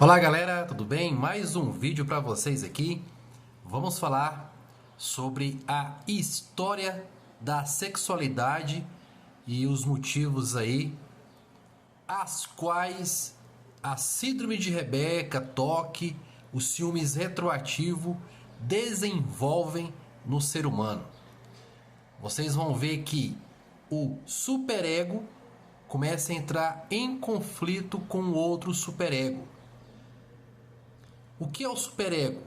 Olá galera, tudo bem? Mais um vídeo para vocês aqui. Vamos falar sobre a história da sexualidade e os motivos aí as quais a síndrome de Rebeca, toque, o ciúmes retroativo desenvolvem no ser humano. Vocês vão ver que o superego começa a entrar em conflito com o outro superego. O que é o superego?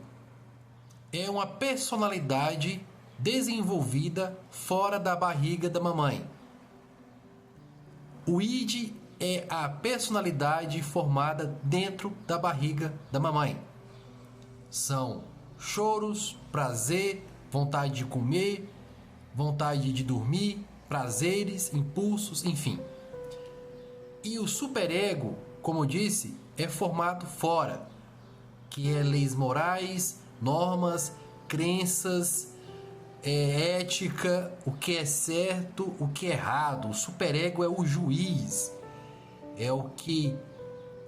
É uma personalidade desenvolvida fora da barriga da mamãe. O id é a personalidade formada dentro da barriga da mamãe. São choros, prazer, vontade de comer, vontade de dormir, prazeres, impulsos, enfim. E o superego, como eu disse, é formado fora, que é leis morais, normas, crenças, ética, o que é certo, o que é errado. O superego é o juiz, é o que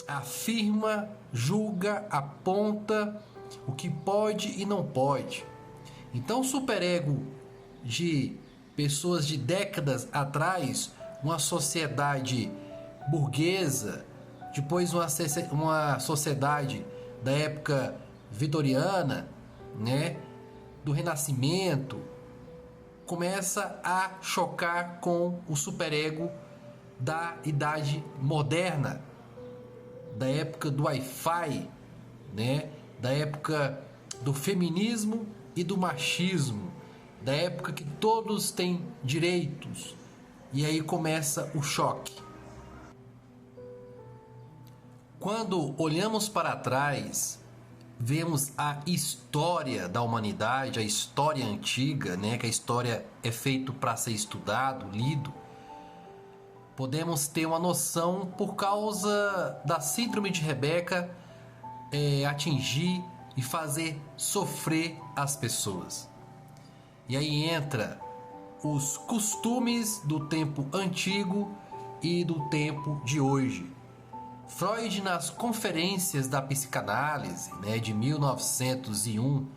afirma, julga, aponta o que pode e não pode. Então, o superego de pessoas de décadas atrás, uma sociedade burguesa, depois uma sociedade da época vitoriana, né, do Renascimento, começa a chocar com o superego da idade moderna, da época do Wi-Fi, né, da época do feminismo e do machismo, da época que todos têm direitos. E aí começa o choque. Quando olhamos para trás, vemos a história da humanidade, a história antiga, né, que a história é feita para ser estudado, lido, podemos ter uma noção por causa da síndrome de Rebeca atingir e fazer sofrer as pessoas. E aí entra os costumes do tempo antigo e do tempo de hoje. Freud, nas conferências da psicanálise, né, de 1901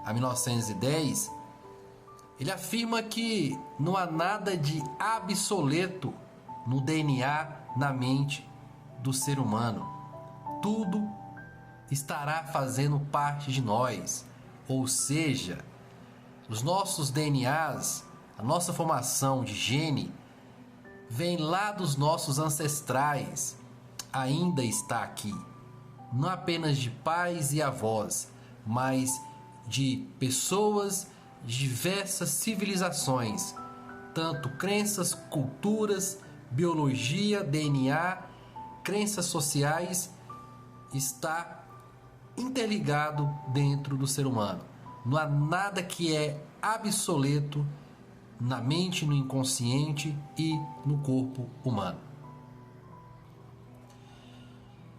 a 1910, ele afirma que não há nada de obsoleto no DNA, na mente do ser humano. Tudo estará fazendo parte de nós, ou seja, os nossos DNAs, a nossa formação de gene, vem lá dos nossos ancestrais, ainda está aqui, não apenas de pais e avós, mas de pessoas de diversas civilizações, tanto crenças, culturas, biologia, DNA, crenças sociais, está interligado dentro do ser humano. Não há nada que é obsoleto na mente, no inconsciente e no corpo humano.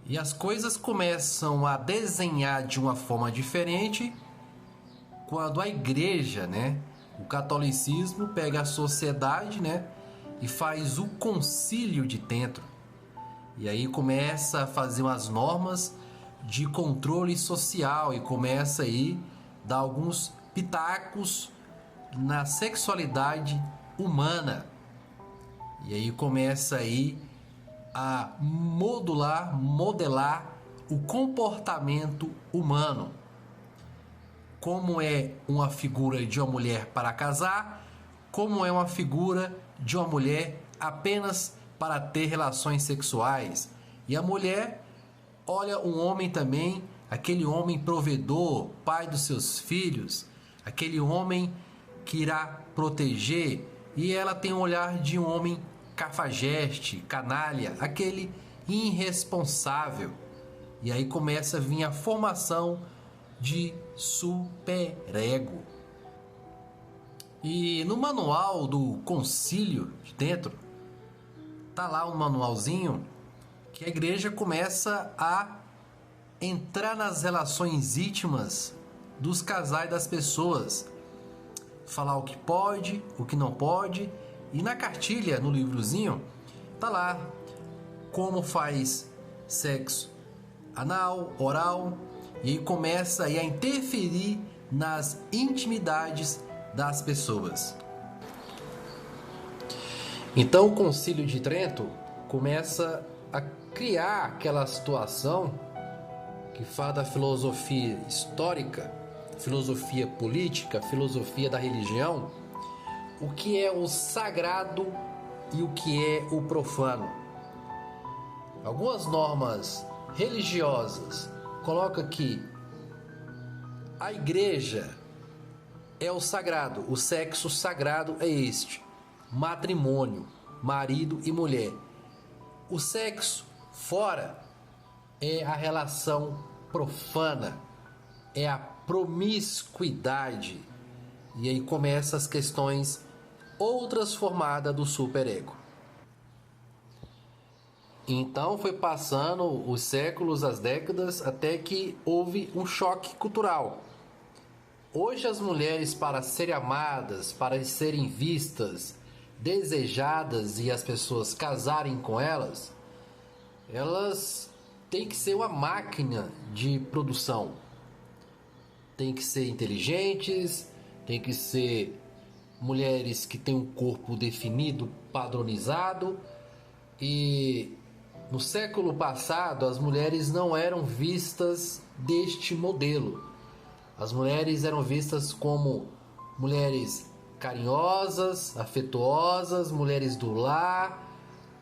E as coisas começam a desenhar de uma forma diferente quando a igreja, né, o catolicismo pega a sociedade, né, e faz o concílio de Trento. E aí começa a fazer umas normas de controle social e começa aí a dar alguns pitacos na sexualidade humana. E aí começa aí a modelar o comportamento humano. Como é uma figura de uma mulher para casar, como é uma figura de uma mulher apenas para ter relações sexuais. E a mulher olha um homem também, aquele homem provedor, pai dos seus filhos, aquele homem que irá proteger, e ela tem um olhar de um homem cafajeste, canalha, aquele irresponsável. E aí começa a vir a formação de superego. E no manual do Concílio de Trento, tá lá um manualzinho que a igreja começa a entrar nas relações íntimas dos casais das pessoas, falar o que pode, o que não pode. E na cartilha, no livrozinho, tá lá como faz sexo anal, oral, e aí começa aí a interferir nas intimidades das pessoas. Então o Concílio de Trento começa a criar aquela situação que fala da filosofia histórica, filosofia política, filosofia da religião, o que é o sagrado e o que é o profano. Algumas normas religiosas colocam que a igreja é o sagrado, o sexo sagrado é este: matrimônio, marido e mulher. O sexo fora é a relação profana, é a promiscuidade. E aí começam as questões outras formadas do superego. Então foi passando os séculos, as décadas, até que houve um choque cultural. Hoje as mulheres, para serem amadas, para serem vistas, desejadas e as pessoas casarem com elas, elas têm que ser uma máquina de produção. Tem que ser inteligentes, tem que ser mulheres que têm um corpo definido, padronizado. E no século passado as mulheres não eram vistas deste modelo. As mulheres eram vistas como mulheres carinhosas, afetuosas, mulheres do lar,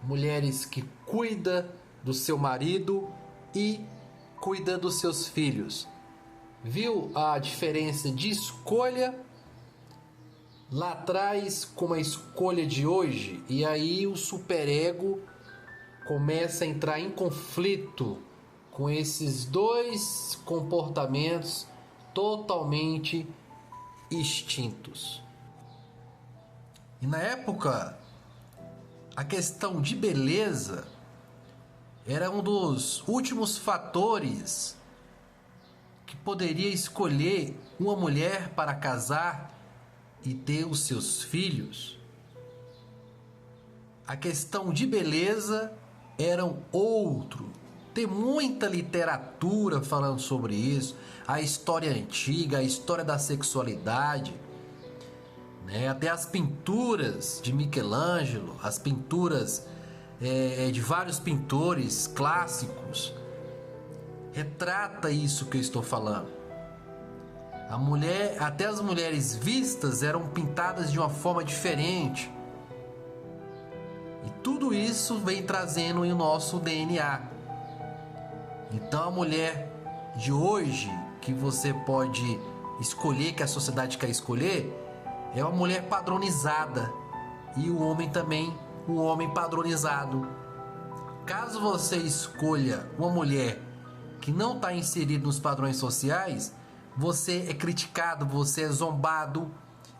mulheres que cuidam do seu marido e cuida dos seus filhos. Viu a diferença de escolha lá atrás com a escolha de hoje? E aí o superego começa a entrar em conflito com esses dois comportamentos totalmente extintos. E na época, a questão de beleza era um dos últimos fatores que poderia escolher uma mulher para casar e ter os seus filhos. A questão de beleza era um outro. Tem muita literatura falando sobre isso, a história antiga, a história da sexualidade, né? Até as pinturas de Michelangelo, as pinturas de vários pintores clássicos, retrata isso que eu estou falando. A mulher, até as mulheres vistas eram pintadas de uma forma diferente. E tudo isso vem trazendo em nosso DNA. Então a mulher de hoje, que você pode escolher, que a sociedade quer escolher, é uma mulher padronizada. E o homem também, um homem padronizado. Caso você escolha uma mulher que não está inserida nos padrões sociais, você é criticado, você é zombado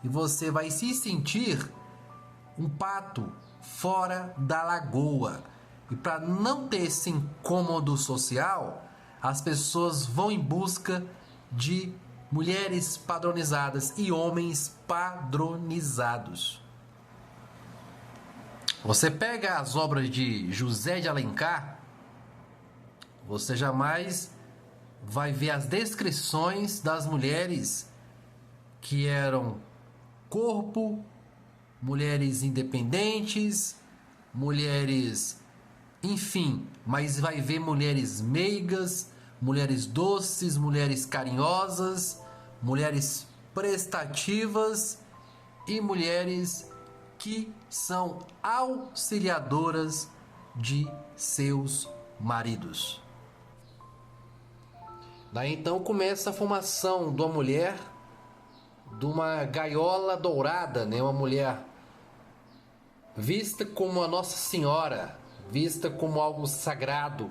e você vai se sentir um pato fora da lagoa. E para não ter esse incômodo social, as pessoas vão em busca de mulheres padronizadas e homens padronizados. Você pega as obras de José de Alencar, você jamais vai ver as descrições das mulheres que eram corpo, mulheres independentes, mulheres, enfim, mas vai ver mulheres meigas, mulheres doces, mulheres carinhosas, mulheres prestativas e mulheres que são auxiliadoras de seus maridos. Daí então começa a formação de uma mulher, de uma gaiola dourada, né? Uma mulher vista como a Nossa Senhora, vista como algo sagrado,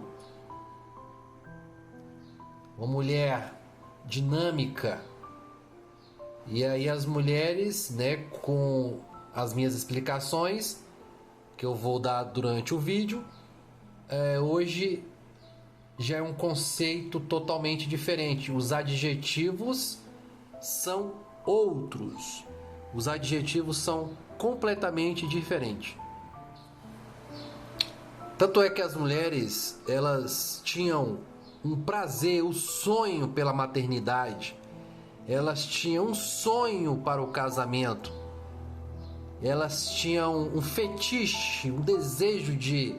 uma mulher dinâmica. E aí as mulheres, né, com as minhas explicações que eu vou dar durante o vídeo, hoje já é um conceito totalmente diferente. Os adjetivos são outros. Os adjetivos são completamente diferentes. Tanto é que as mulheres, elas tinham um prazer, o sonho pela maternidade. Elas tinham um sonho para o casamento. Elas tinham um fetiche, um desejo de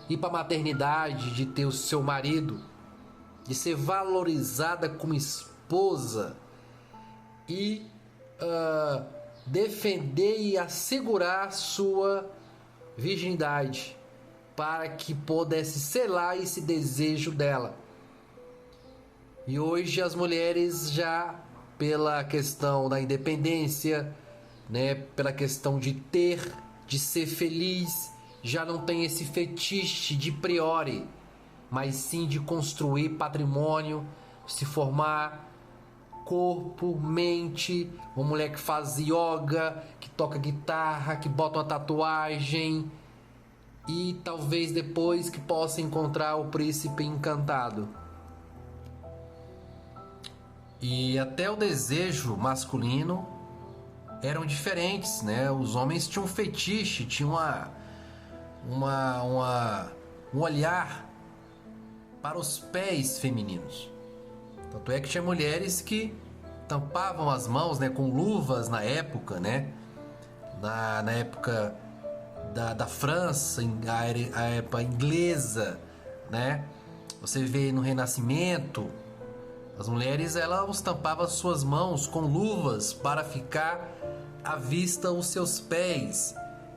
ir para a maternidade, de ter o seu marido, de ser valorizada como esposa e defender e assegurar sua virgindade para que pudesse selar esse desejo dela. E hoje as mulheres já, pela questão da independência, né, pela questão de ter, de ser feliz, já não tem esse fetiche de priori, mas sim de construir patrimônio, se formar corpo, mente, uma mulher que faz yoga, que toca guitarra, que bota uma tatuagem e talvez depois que possa encontrar o príncipe encantado. E até o desejo masculino eram diferentes, né? Os homens tinham um fetiche, tinham um olhar para os pés femininos. Tanto é que tinha mulheres que tampavam as mãos, né, com luvas na época, né? Na época da França, a época inglesa, né? Você vê no Renascimento, as mulheres elas tampavam suas mãos com luvas para ficar à vista os seus pés,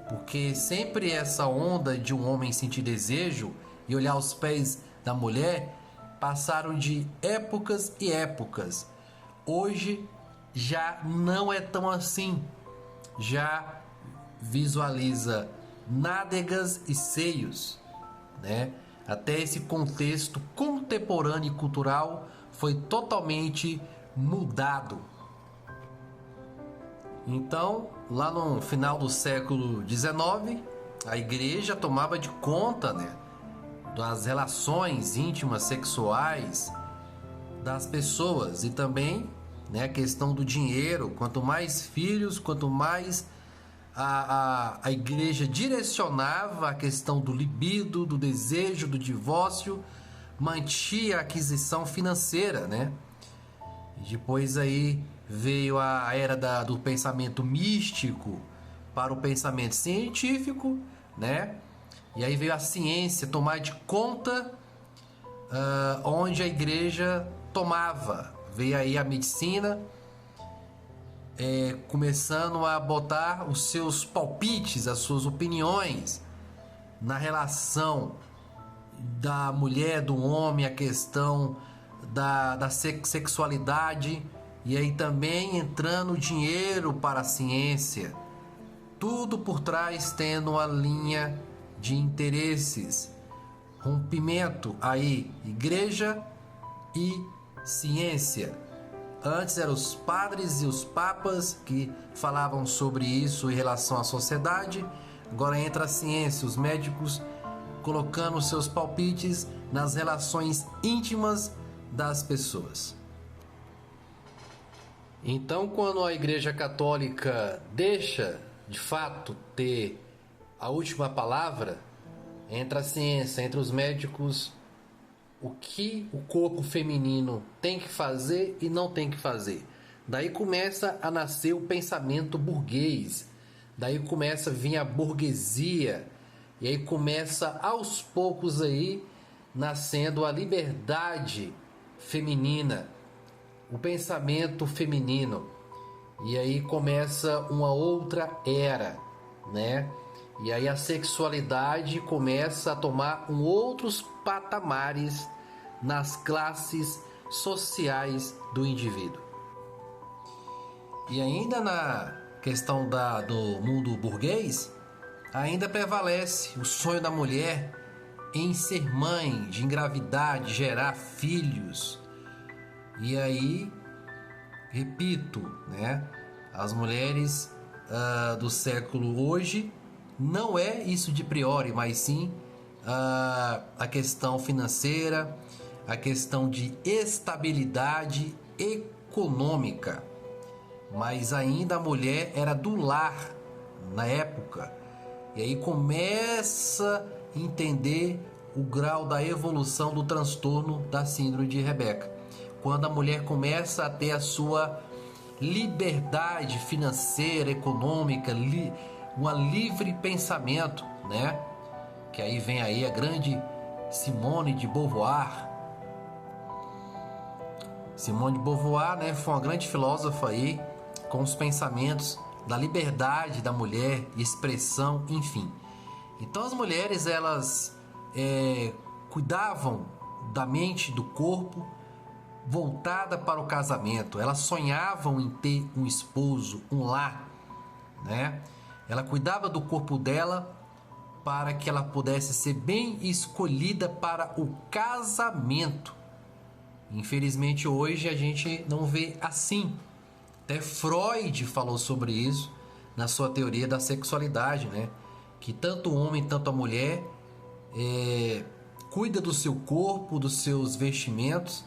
porque sempre essa onda de um homem sentir desejo e olhar os pés da mulher passaram de épocas e épocas. Hoje já não é tão assim. Já visualiza nádegas e seios, né? Até esse contexto contemporâneo e cultural foi totalmente mudado. Então, lá no final do século XIX, a igreja tomava de conta, né, das relações íntimas sexuais das pessoas e também, né, a questão do dinheiro. Quanto mais filhos, quanto mais a igreja direcionava a questão do libido, do desejo, do divórcio, mantinha a aquisição financeira, né? E depois aí veio a era do pensamento místico para o pensamento científico, né? E aí veio a ciência tomar de conta onde a igreja tomava. Veio aí a medicina começando a botar os seus palpites, as suas opiniões na relação da mulher, do homem, a questão da sexualidade, e aí também entrando dinheiro para a ciência, tudo por trás tendo uma linha de interesses, rompimento aí, igreja e ciência. Antes eram os padres e os papas que falavam sobre isso em relação à sociedade, agora entra a ciência, os médicos colocando seus palpites nas relações íntimas das pessoas. Então, quando a Igreja Católica deixa, de fato, ter a última palavra, entre a ciência, entre os médicos, o que o corpo feminino tem que fazer e não tem que fazer. Daí começa a nascer o pensamento burguês, daí começa a vir a burguesia, e aí começa aos poucos aí nascendo a liberdade feminina, o pensamento feminino. E aí começa uma outra era, né? E aí a sexualidade começa a tomar outros patamares nas classes sociais do indivíduo. E ainda na questão do mundo burguês, ainda prevalece o sonho da mulher em ser mãe, de engravidar, de gerar filhos. E aí, repito, né, as mulheres do século hoje não é isso de priori, mas sim a questão financeira, a questão de estabilidade econômica. Mas ainda a mulher era do lar na época. E aí começa a entender o grau da evolução do transtorno da síndrome de Rebeca. Quando a mulher começa a ter a sua liberdade financeira, econômica, um livre pensamento, né? Que aí vem aí a grande Simone de Beauvoir. Simone de Beauvoir, né, foi uma grande filósofa aí, com os pensamentos da liberdade da mulher, expressão, enfim. Então as mulheres, elas cuidavam da mente, do corpo, voltada para o casamento. Elas sonhavam em ter um esposo, um lar, né? Ela cuidava do corpo dela para que ela pudesse ser bem escolhida para o casamento. Infelizmente hoje a gente não vê assim. Até Freud falou sobre isso na sua teoria da sexualidade, né? Que tanto o homem, tanto a mulher cuida do seu corpo, dos seus vestimentos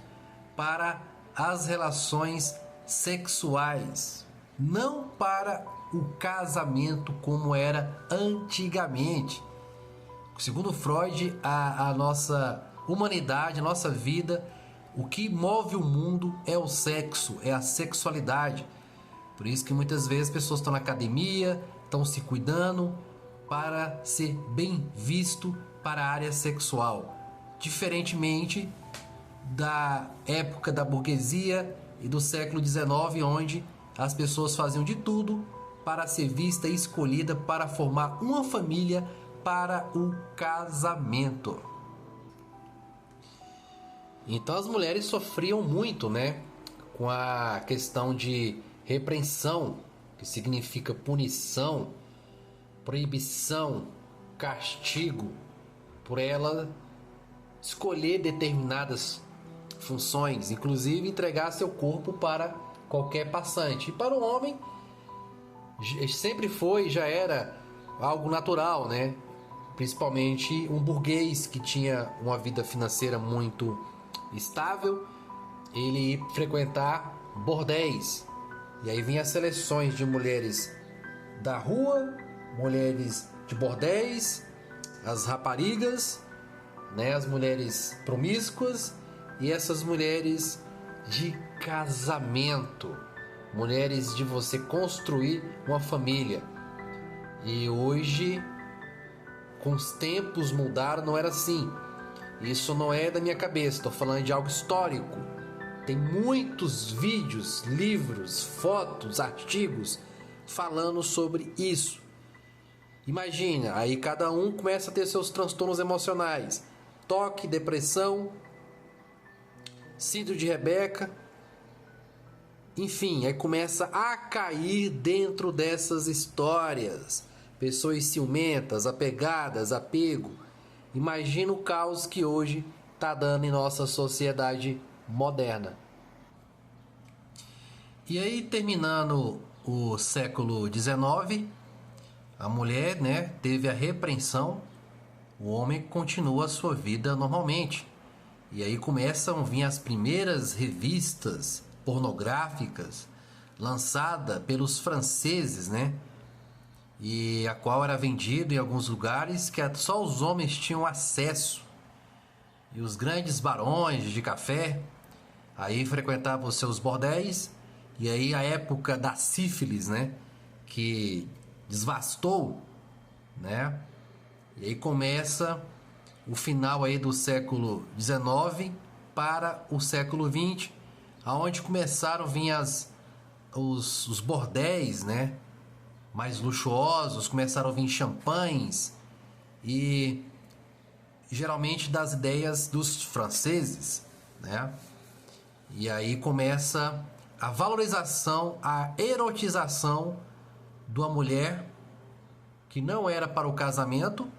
para as relações sexuais, não para o casamento como era antigamente. Segundo Freud, a nossa humanidade, a nossa vida, o que move o mundo é o sexo, é a sexualidade. Por isso que muitas vezes as pessoas estão na academia, estão se cuidando para ser bem visto para a área sexual. Diferentemente da época da burguesia e do século XIX, onde as pessoas faziam de tudo para ser vista e escolhida para formar uma família para o casamento. Então as mulheres sofriam muito, né, com a questão de repreensão, que significa punição, proibição, castigo, por ela escolher determinadas funções, inclusive entregar seu corpo para qualquer passante. E para o homem sempre foi, já era algo natural, né? Principalmente um burguês que tinha uma vida financeira muito estável, ele ia frequentar bordéis. E aí vinha as seleções de mulheres da rua, mulheres de bordéis, as raparigas, né, as mulheres promíscuas e essas mulheres de casamento, mulheres de você construir uma família. E hoje, com os tempos mudaram, não era assim. Isso não é da minha cabeça, estou falando de algo histórico. Tem muitos vídeos, livros, fotos, artigos falando sobre isso. Imagina, aí cada um começa a ter seus transtornos emocionais. Toque, depressão, síndrome de Rebeca. Enfim, aí começa a cair dentro dessas histórias. Pessoas ciumentas, apegadas, apego. Imagina o caos que hoje está dando em nossa sociedade moderna. E aí, terminando o século XIX, a mulher, né, teve a repreensão, o homem continua a sua vida normalmente. E aí começam a vir as primeiras revistas pornográficas lançadas pelos franceses, né? E a qual era vendido em alguns lugares que só os homens tinham acesso. E os grandes barões de café aí frequentavam os seus bordéis. E aí a época da sífilis, né, que devastou, né? E aí começa o final aí do século XIX para o século XX, aonde começaram a vir os bordéis, né, mais luxuosos, começaram a vir champanhes e geralmente das ideias dos franceses, né? E aí começa a valorização, a erotização de uma mulher que não era para o casamento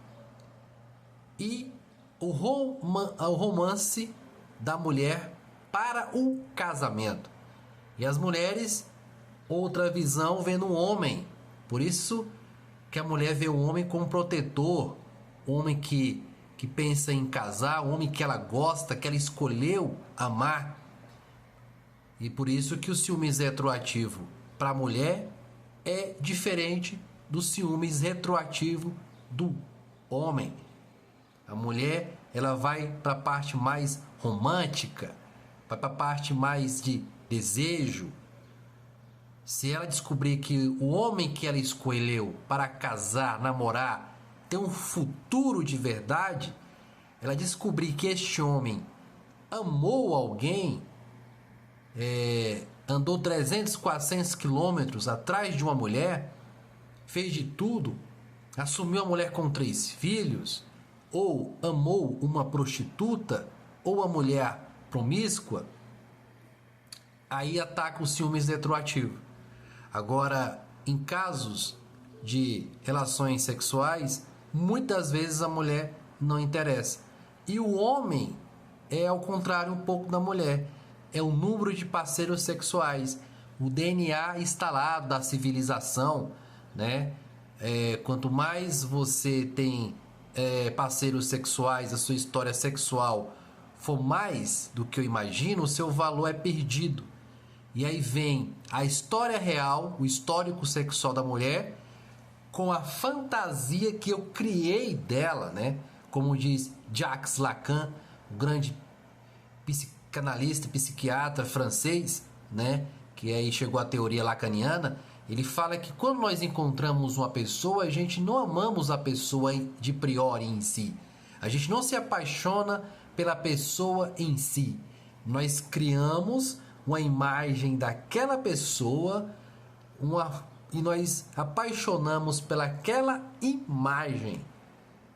e o romance da mulher para o casamento. E as mulheres, outra visão, vendo um homem. Por isso que a mulher vê o homem como protetor, o homem que pensa em casar, o homem que ela gosta, que ela escolheu amar. E por isso que o ciúmes retroativo para a mulher é diferente do ciúmes retroativo do homem. A mulher, ela vai para a parte mais romântica, vai para a parte mais de desejo. Se ela descobrir que o homem que ela escolheu para casar, namorar, tem um futuro de verdade, ela descobrir que este homem amou alguém, andou 300, 400 quilômetros atrás de uma mulher, fez de tudo, assumiu a mulher com 3 filhos, ou amou uma prostituta, ou a mulher promíscua, aí ataca o ciúmes retroativo. Agora, em casos de relações sexuais, muitas vezes a mulher não interessa. E o homem é ao contrário um pouco da mulher. É o número de parceiros sexuais, o DNA instalado da civilização, né? Quanto mais você tem parceiros sexuais, a sua história sexual for mais do que eu imagino, o seu valor é perdido. E aí vem a história real, o histórico sexual da mulher, com a fantasia que eu criei dela, né? Como diz Jacques Lacan, o grande psicanalista, psiquiatra francês, né? Que aí chegou à teoria lacaniana. Ele fala que quando nós encontramos uma pessoa, a gente não amamos a pessoa de priori em si. A gente não se apaixona pela pessoa em si. Nós criamos uma imagem daquela pessoa e nós apaixonamos pelaquela imagem.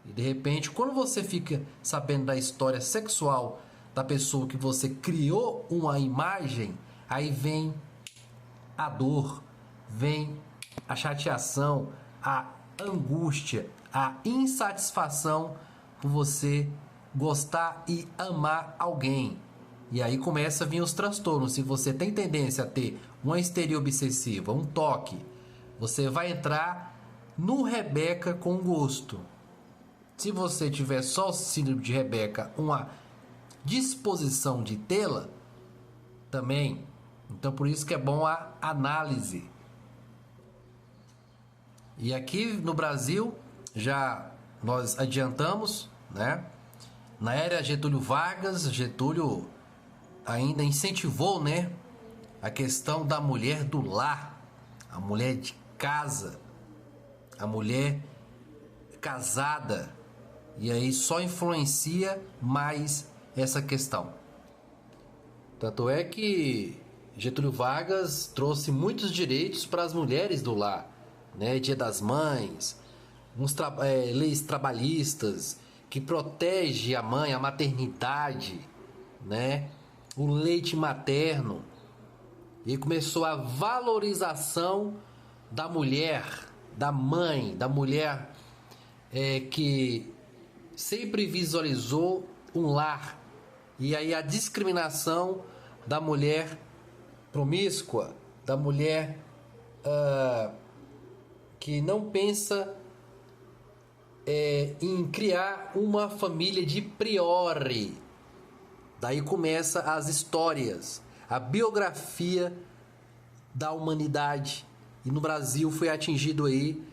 E de repente, quando você fica sabendo da história sexual da pessoa que você criou uma imagem, aí vem a dor, vem a chateação, a angústia, a insatisfação por você gostar e amar alguém. E aí começa a vir os transtornos. Se você tem tendência a ter uma histeria obsessiva, um toque, você vai entrar no Rebeca com gosto. Se você tiver só o síndrome de Rebeca, uma disposição de tê-la, também. Então por isso que é bom a análise. E aqui no Brasil, já nós adiantamos, né? Na era Getúlio Vargas, Getúlio ainda incentivou, né, a questão da mulher do lar, a mulher de casa, a mulher casada. E aí só influencia mais essa questão. Tanto é que Getúlio Vargas trouxe muitos direitos para as mulheres do lar, né? Dia das Mães, leis trabalhistas que protege a mãe, a maternidade, né? O leite materno. E começou a valorização da mulher, da mãe, da mulher que sempre visualizou um lar. E aí a discriminação da mulher promíscua, da mulher que não pensa em criar uma família de priori. Daí começa as histórias, a biografia da humanidade. E no Brasil foi atingido aí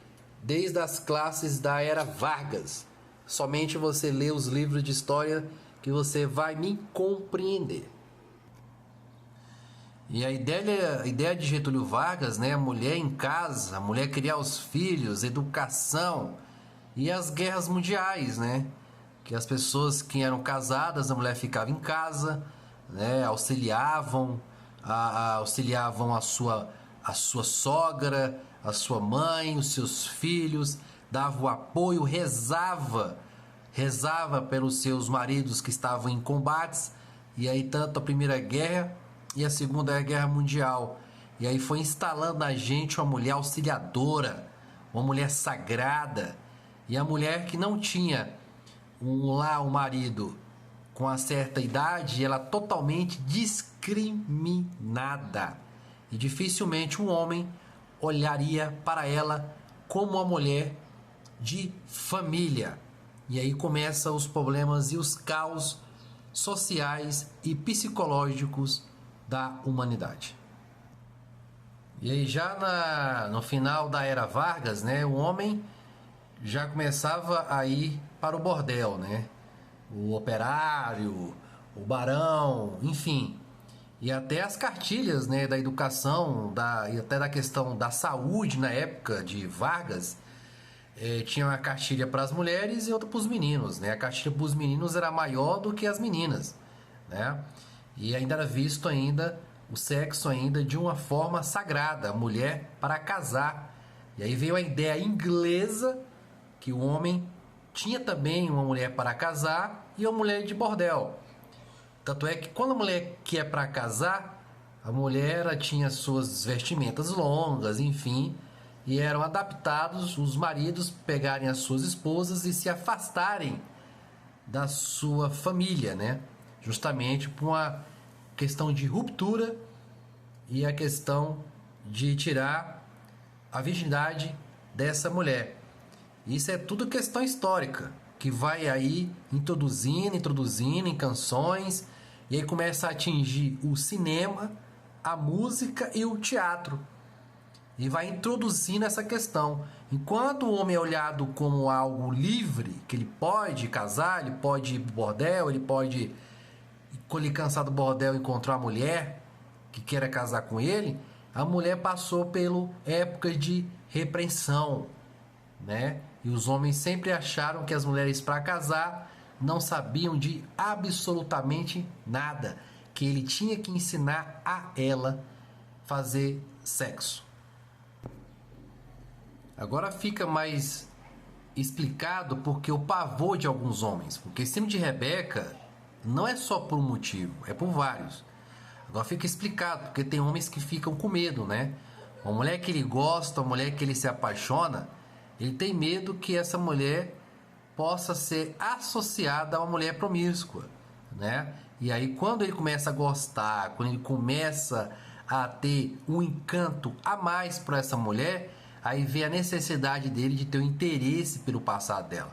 desde as classes da era Vargas. Somente você lê os livros de história que você vai me compreender. E a ideia de Getúlio Vargas, né, a mulher em casa, a mulher criar os filhos, educação e as guerras mundiais, né? Que as pessoas que eram casadas, a mulher ficava em casa, né, auxiliavam a sua sogra, a sua mãe, os seus filhos, dava o apoio, rezava pelos seus maridos que estavam em combates. E aí tanto a Primeira Guerra e a Segunda Guerra Mundial. E aí foi instalando na gente uma mulher auxiliadora, uma mulher sagrada. E a mulher que não tinha um marido com uma certa idade, ela totalmente discriminada. E dificilmente um homem olharia para ela como uma mulher de família. E aí começam os problemas e os caos sociais e psicológicos da humanidade. E aí já no final da era Vargas, né, o homem já começava a ir para o bordel, né? o operário, o barão, enfim. E até as cartilhas, né, da educação, e até da questão da saúde na época de Vargas, tinha uma cartilha para as mulheres e outra para os meninos, né? A cartilha para os meninos era maior do que as meninas, né? E ainda era visto ainda o sexo ainda de uma forma sagrada, a mulher para casar. E aí veio a ideia inglesa que o homem tinha também uma mulher para casar e uma mulher de bordel. Tanto é que quando a mulher quer para casar, a mulher ela tinha suas vestimentas longas, enfim, e eram adaptados os maridos pegarem as suas esposas e se afastarem da sua família, né? Justamente por uma questão de ruptura e a questão de tirar a virgindade dessa mulher. Isso é tudo questão histórica, que vai aí introduzindo em canções, e aí começa a atingir o cinema, a música e o teatro. E vai introduzindo essa questão. Enquanto o homem é olhado como algo livre, que ele pode casar, ele pode ir pro bordel, ele pode, quando ele cansar do bordel, encontrar uma mulher que queira casar com ele, a mulher passou pela época de repreensão, né? E os homens sempre acharam que as mulheres para casar não sabiam de absolutamente nada, que ele tinha que ensinar a ela fazer sexo. Agora fica mais explicado porque o pavor de alguns homens, porque esse filme de Rebeca não é só por um motivo, é por vários. Agora fica explicado, porque tem homens que ficam com medo, né? Uma mulher que ele gosta, uma mulher que ele se apaixona, ele tem medo que essa mulher possa ser associada a uma mulher promíscua, né? E aí quando ele começa a gostar, quando ele começa a ter um encanto a mais por essa mulher, aí vê a necessidade dele de ter um interesse pelo passado dela.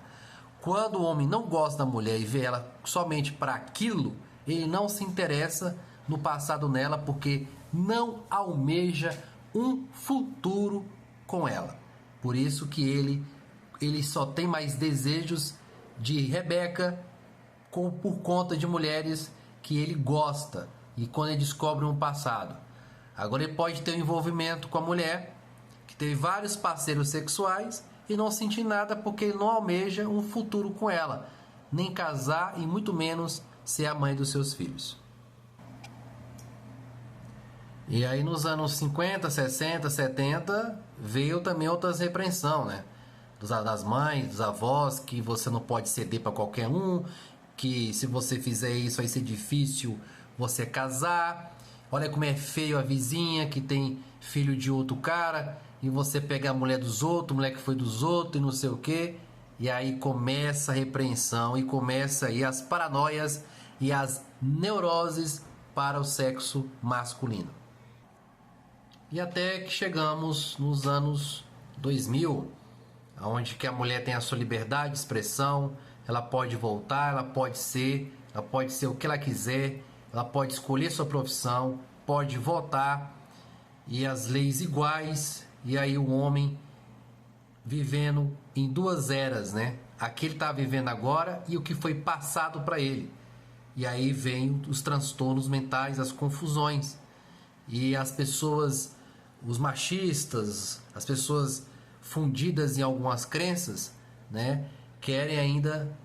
Quando o homem não gosta da mulher e vê ela somente para aquilo, ele não se interessa no passado nela porque não almeja um futuro com ela. Por isso que ele só tem mais desejos de Rebeca por conta de mulheres que ele gosta e quando ele descobre um passado. Agora ele pode ter um envolvimento com a mulher que teve vários parceiros sexuais e não sentir nada porque ele não almeja um futuro com ela, nem casar e muito menos ser a mãe dos seus filhos. E aí nos anos 50, 60, 70 veio também outras repreensão, né? Das mães, dos avós, que você não pode ceder para qualquer um, que se você fizer isso vai ser difícil você casar. Olha como é feio a vizinha que tem filho de outro cara e você pega a mulher dos outros, mulher que foi dos outros e não sei o que. E aí começa a repreensão e começa aí as paranoias e as neuroses para o sexo masculino. E até que chegamos nos anos 2000, onde que a mulher tem a sua liberdade de expressão, ela pode voltar, ela pode ser o que ela quiser, ela pode escolher sua profissão, pode votar, e as leis iguais, e aí o homem vivendo em duas eras, né? A que ele está vivendo agora e o que foi passado para ele. E aí vem os transtornos mentais, as confusões, e as pessoas, os machistas, as pessoas fundidas em algumas crenças, né, querem ainda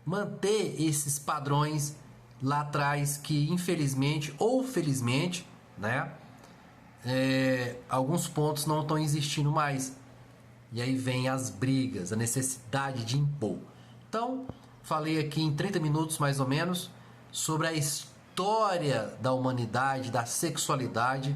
manter esses padrões lá atrás que infelizmente ou felizmente, né, alguns pontos não estão existindo mais. E aí vem as brigas, a necessidade de impor. Então, falei aqui em 30 minutos mais ou menos sobre a história da humanidade, da sexualidade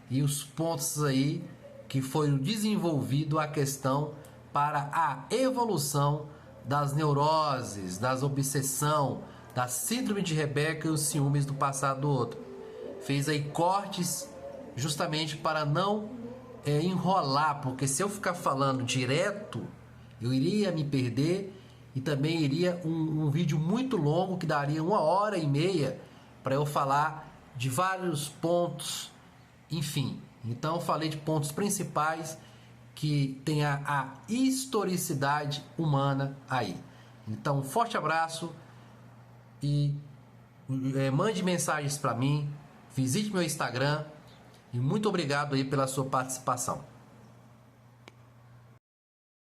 e os pontos aí que foram desenvolvido a questão para a evolução das neuroses, das obsessão, da síndrome de Rebeca e os ciúmes do passado do outro. Fez aí cortes justamente para não enrolar, porque se eu ficar falando direto, eu iria me perder e também iria um vídeo muito longo que daria 1h30 para eu falar de vários pontos, enfim. Então eu falei de pontos principais que tem a historicidade humana aí. Então, um forte abraço e mande mensagens para mim, visite meu Instagram e muito obrigado aí pela sua participação.